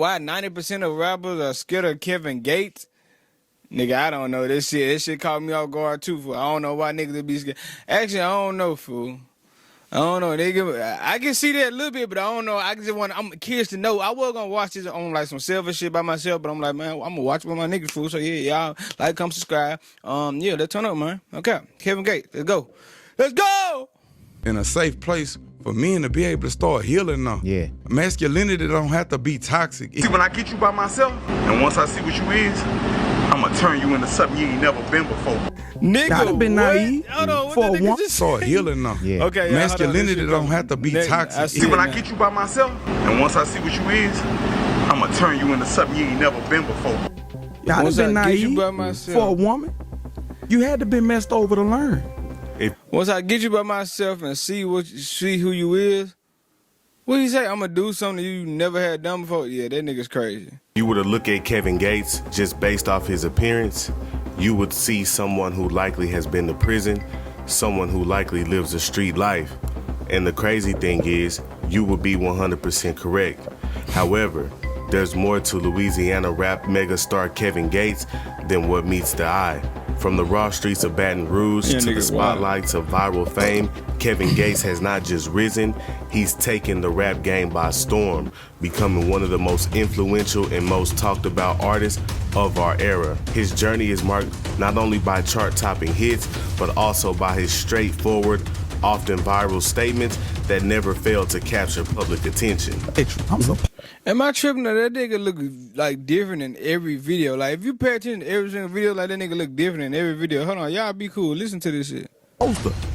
Why 90% of rappers are scared of Kevin Gates? Nigga, I don't know this shit. This shit caught me off guard too, fool. I don't know why niggas be scared. Actually, I don't know, fool. I don't know. I can see that a little bit, but I don't know. I'm curious to know. I was gonna watch this on like some selfish shit by myself, but I'm like, man, I'm gonna watch it with my niggas, fool. So yeah, y'all like, come subscribe. Yeah, let's turn up, man. Okay, Kevin Gates, let's go. Let's go! In a safe place for men to be able to start healing now. Yeah. Masculinity don't have to be toxic. See, when I get you by myself, and once I see what you is, I'ma turn you into something you ain't never been before. Nigga, I've been what? naive Hold on, for what the nigga one. just Start say? healing now. Yeah. Okay, yeah, Masculinity don't have to be toxic. See, when I get you by myself, and once I see what you is, I'ma turn you into something you ain't never been before. I've Once been I get you naive by myself. for a woman. You had to be messed over to learn. Once I get you by myself and see who you is, what you say? I'ma do something you never had done before. Yeah, that nigga's crazy. You were to look at Kevin Gates just based off his appearance, you would see someone who likely has been to prison, someone who likely lives a street life. And the crazy thing is, you would be 100% correct. However, there's more to Louisiana rap megastar Kevin Gates than what meets the eye. From the raw streets of Baton Rouge to the spotlights of viral fame, Kevin Gates has not just risen, he's taken the rap game by storm, becoming one of the most influential and most talked about artists of our era. His journey is marked not only by chart-topping hits, but also by his straightforward, often viral statements that never fail to capture public attention. Am I tripping that nigga look like different in every video? Like, if you pay attention to every single video, like, that nigga look different in every video. Hold on, y'all be cool. Listen to this shit.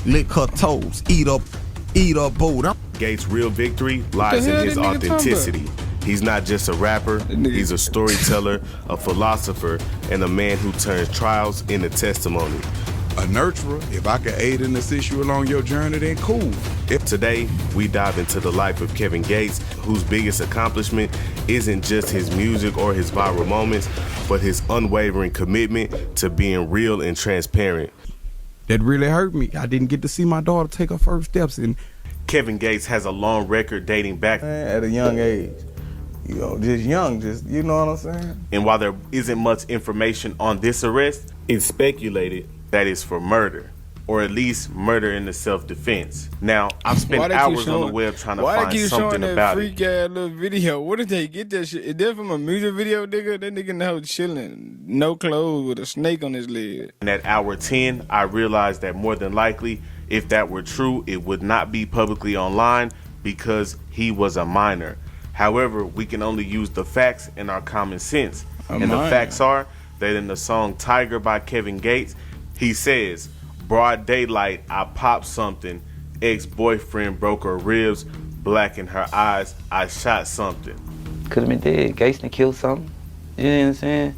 Lick her toes, eat up boat. Gates' real victory lies in his authenticity. He's not just a rapper, he's a storyteller, a philosopher, and a man who turns trials into testimony. A nurturer, if I can aid and assist you along your journey, then cool. Today, we dive into the life of Kevin Gates, whose biggest accomplishment isn't just his music or his viral moments, but his unwavering commitment to being real and transparent. That really hurt me. I didn't get to see my daughter take her first steps. And Kevin Gates has a long record dating back at a young age. You know, you know what I'm saying? And while there isn't much information on this arrest, it's speculated that it's for murder, or at least murder in the self-defense. Now, I've spent hours on the web trying to find something about it. Freak ass little video? Where did they get that shit? Is that from a music video, nigga? That nigga now chilling, no clothes, with a snake on his leg. And at hour 10, I realized that more than likely, if that were true, it would not be publicly online because he was a minor. However, we can only use the facts and our common sense. The facts are that in the song Tiger by Kevin Gates, he says, broad daylight, I popped something. Ex-boyfriend broke her ribs, blackened her eyes, I shot something. Could've been dead. Gates done killed something. You know what I'm saying?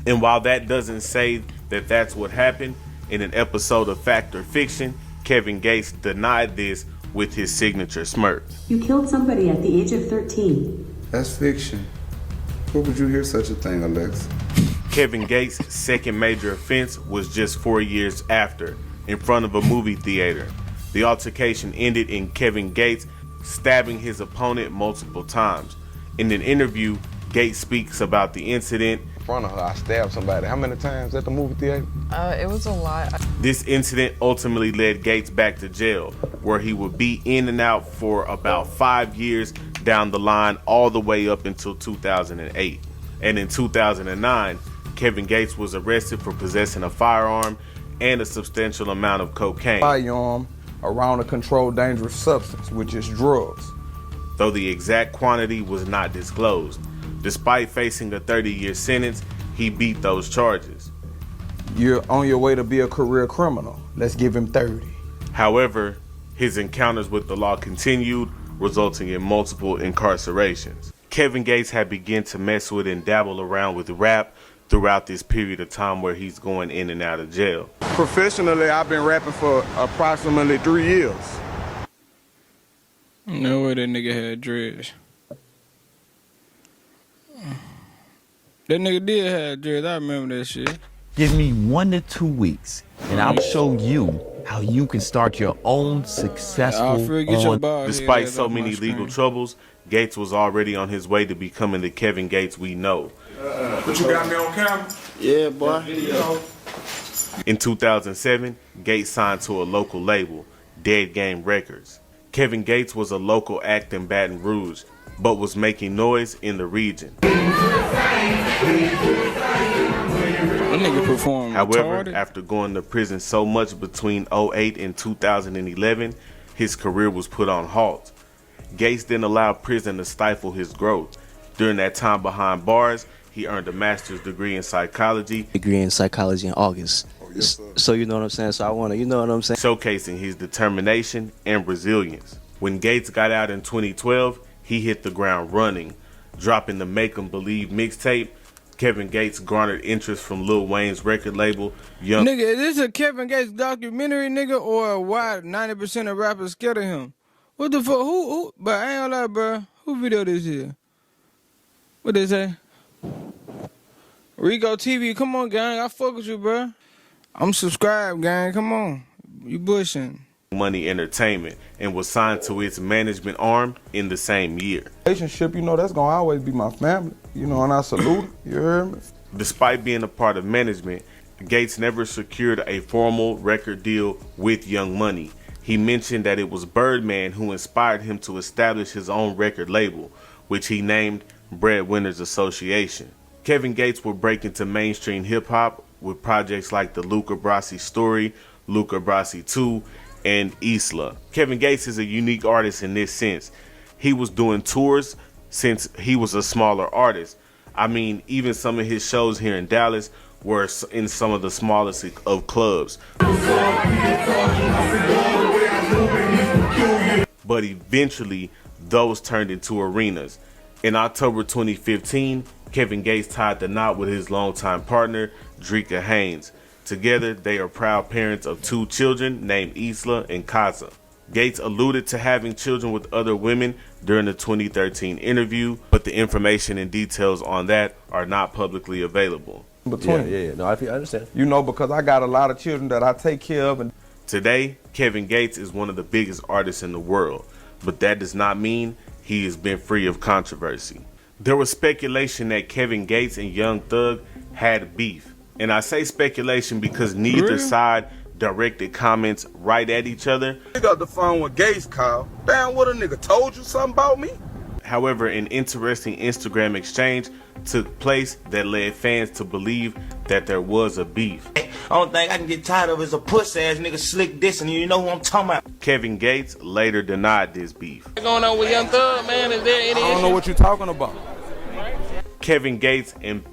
And while that doesn't say that that's what happened, in an episode of Fact or Fiction, Kevin Gates denied this with his signature smirk. You killed somebody at the age of 13. That's fiction. Where would you hear such a thing, Alex? Kevin Gates' second major offense was just 4 years after, in front of a movie theater. The altercation ended in Kevin Gates stabbing his opponent multiple times. In an interview, Gates speaks about the incident. In front of her, I stabbed somebody. How many times at the movie theater? It was a lot. This incident ultimately led Gates back to jail, where he would be in and out for about 5 years down the line, all the way up until 2008. And in 2009, Kevin Gates was arrested for possessing a firearm and a substantial amount of cocaine. Firearm around a controlled dangerous substance, which is drugs. Though the exact quantity was not disclosed. Despite facing a 30-year sentence, he beat those charges. You're on your way to be a career criminal. Let's give him 30. However, his encounters with the law continued, resulting in multiple incarcerations. Kevin Gates had begun to mess with and dabble around with rap throughout this period of time where he's going in and out of jail. Professionally, I've been rapping for approximately 3 years. No way that nigga had dreads. That nigga did have dreads. I remember that shit. Give me 1 to 2 weeks, and I'll show you how you can start your own successful Despite so many legal troubles, Gates was already on his way to becoming the Kevin Gates we know. But you got me on camera? Yeah, boy. In 2007, Gates signed to a local label, Dead Game Records. Kevin Gates was a local act in Baton Rouge, but was making noise in the region. However, after going to prison so much between 2008 and 2011, his career was put on halt. Gates didn't allow prison to stifle his growth. During that time behind bars, he earned a master's degree in psychology. In August. So you know what I'm saying? So I want to, you know what I'm saying? Showcasing his determination and resilience. When Gates got out in 2012, he hit the ground running, dropping the Make 'Em Believe mixtape. Kevin Gates garnered interest from Lil Wayne's record label, Young. Nigga, is this a Kevin Gates documentary, nigga, or why 90% of rappers scared of him? What the fuck? Who? But I ain't gonna lie, bro. Who video this here? What they say? Rico TV, come on, gang. I fuck with you, bro. I'm subscribed, gang. Come on. You bushing. Money Entertainment, and was signed to its management arm in the same year. Relationship, you know, that's gonna always be my family. You know, and I salute it. You heard me? Despite being a part of management, Gates never secured a formal record deal with Young Money. He mentioned that it was Birdman who inspired him to establish his own record label, which he named Breadwinners Association. Kevin Gates would break into mainstream hip-hop with projects like the Luca Brasi Story, Luca Brasi 2, and Isla. Kevin Gates is a unique artist in this sense. He was doing tours since he was a smaller artist. I mean, even some of his shows here in Dallas were in some of the smallest of clubs. But eventually, those turned into arenas. In October 2015, Kevin Gates tied the knot with his longtime partner, Dreka Haynes. Together, they are proud parents of 2 children named Isla and Kaza. Gates alluded to having children with other women during the 2013 interview, but the information and details on that are not publicly available. No, I understand. You know, because I got a lot of children that I take care of. And today, Kevin Gates is one of the biggest artists in the world, but that does not mean he has been free of controversy. There was speculation that Kevin Gates and Young Thug had beef. And I say speculation because neither side directed comments right at each other. You got the phone with Gates, Kyle. Damn, what a nigga told you something about me? However, an interesting Instagram exchange took place that led fans to believe that there was a beef. Only thing I can get tired of is a puss ass nigga slick dissing you. You know who I'm talking about? Kevin Gates later denied this beef. What's going on with Young Thug, man? Is there any I don't know what you're talking about. Kevin Gates and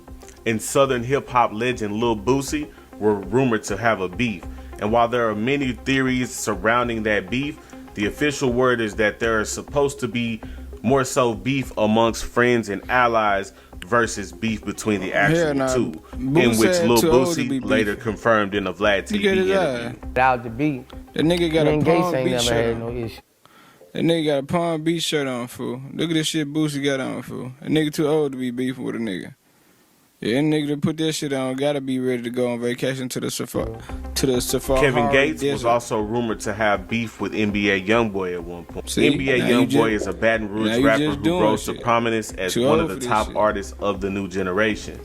Southern hip-hop legend Lil Boosie were rumored to have a beef. And while there are many theories surrounding that beef, the official word is that there is supposed to be more so beef amongst friends and allies versus beef between the actual two, in which Lil Boosie later confirmed in a Vlad TV interview. Without the beef, that nigga got a Gates Palm ain't Beach never shirt had on. no issue. That nigga got a Palm Beach shirt on, fool. Look at this shit Boosie got on, fool. That nigga too old to be beefing with a nigga. Yeah, that nigga that put that shit on gotta be ready to go on vacation to the Safari. Kevin Gates was also rumored to have beef with NBA YoungBoy at one point. See, NBA YoungBoy is a Baton Rouge rapper who rose to prominence as one of the top artists of the new generation.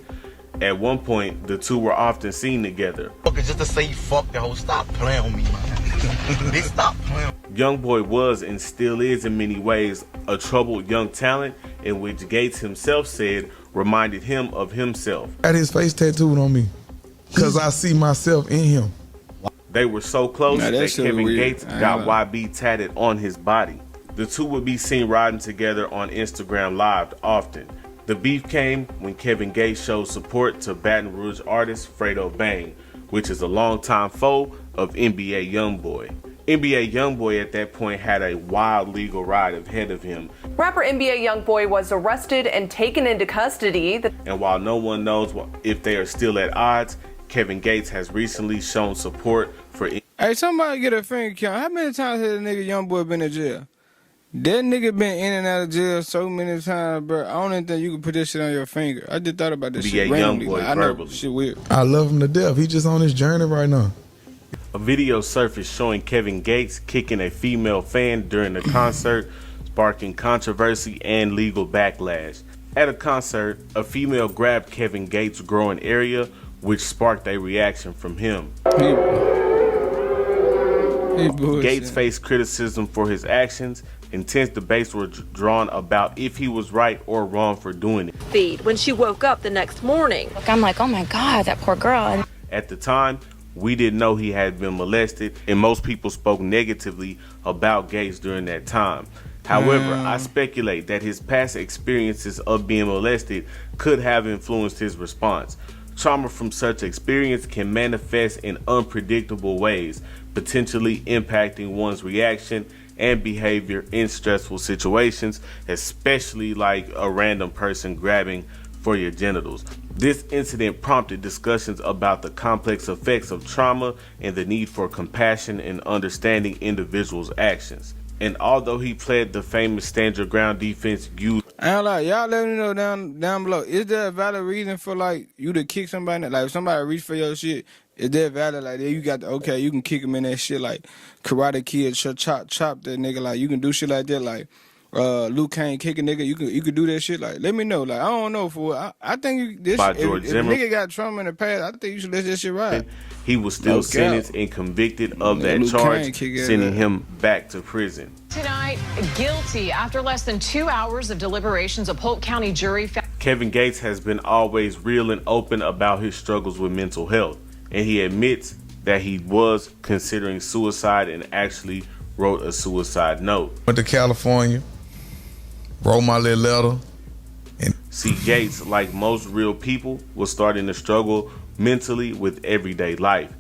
At one point, the two were often seen together. Just to say you fuck the whole, stop playing with me, man. They stop playing. YoungBoy was and still is in many ways a troubled young talent, in which Gates himself said reminded him of himself. Got his face tattooed on me because I see myself in him. They were so close that Kevin weird. Gates got YB tatted on his body. The two would be seen riding together on Instagram Live often. The beef came when Kevin Gates showed support to Baton Rouge artist Fredo Bang, which is a longtime foe of NBA YoungBoy. NBA YoungBoy at that point had a wild legal ride ahead of him. Rapper NBA YoungBoy was arrested and taken into custody. And while no one knows if they are still at odds, Kevin Gates has recently shown support for... Hey, somebody get a finger count. How many times has a nigga YoungBoy been in jail? That nigga been in and out of jail so many times, bro. I don't even think you can put this shit on your finger. I just thought about this shit randomly. YoungBoy I know verbally. shit weird. I love him to death. He just on his journey right now. A video surfaced showing Kevin Gates kicking a female fan during the concert, sparking controversy and legal backlash. At a concert, a female grabbed Kevin Gates' groin area, which sparked a reaction from him. Gates faced criticism for his actions. Intense debates were drawn about if he was right or wrong for doing it. Feed when she woke up the next morning. I'm like, oh my God, that poor girl. At the time, we didn't know he had been molested, and most people spoke negatively about Gates during that time. However, I speculate that his past experiences of being molested could have influenced his response. Trauma from such experience can manifest in unpredictable ways, potentially impacting one's reaction and behavior in stressful situations, especially like a random person grabbing for your genitals. This incident prompted discussions about the complex effects of trauma and the need for compassion and understanding individuals' actions. And although he played the famous stand your ground defense used, I don't like, y'all let me know down below. Is there a valid reason for like you to kick somebody? Like if somebody reach for your shit, is there valid like you got the, okay, you can kick him in that shit like Karate Kid, chop that nigga, like you can do shit like that, like Luke Kane kick a nigga, you can do that shit. Like let me know. Like I don't know for I think this by if George a Zimmer, nigga got trauma in the past, I think you should let that shit ride. He was still sentenced and convicted of that charge, sending him back to prison. Tonight, guilty after less than 2 hours of deliberations, a Polk County jury found Kevin Gates has been always real and open about his struggles with mental health, and he admits that he was considering suicide and actually wrote a suicide note. Went to California, wrote my little letter. See, Gates, like most real people, was starting to struggle mentally with everyday life.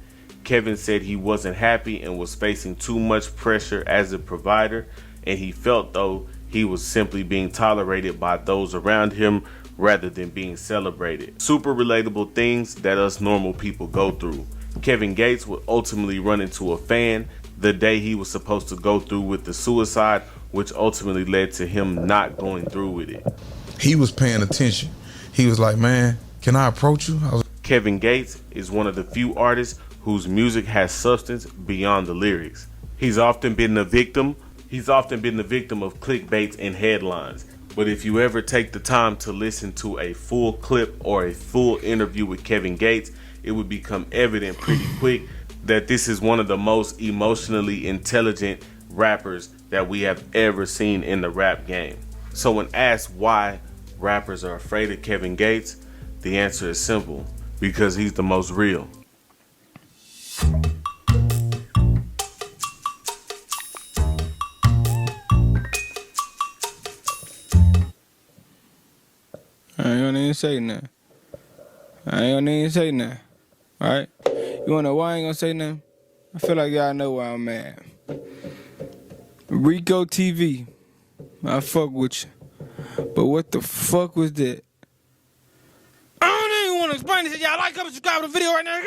Kevin said he wasn't happy and was facing too much pressure as a provider, and he felt though he was simply being tolerated by those around him rather than being celebrated. Super relatable things that us normal people go through. Kevin Gates would ultimately run into a fan the day he was supposed to go through with the suicide, which ultimately led to him not going through with it. He was paying attention. He was like, man, can I approach you? Kevin Gates is one of the few artists whose music has substance beyond the lyrics. He's often been the victim of clickbaits and headlines. But if you ever take the time to listen to a full clip or a full interview with Kevin Gates, it would become evident pretty quick that this is one of the most emotionally intelligent rappers that we have ever seen in the rap game. So when asked why rappers are afraid of Kevin Gates, the answer is simple: because he's the most real. I ain't gonna even say nothing. Alright? You wanna know why I ain't gonna say nothing? I feel like y'all know why I'm mad. Rico TV. I fuck with you. But what the fuck was that? I don't even wanna explain this. Y'all like, comment, subscribe to the video right now.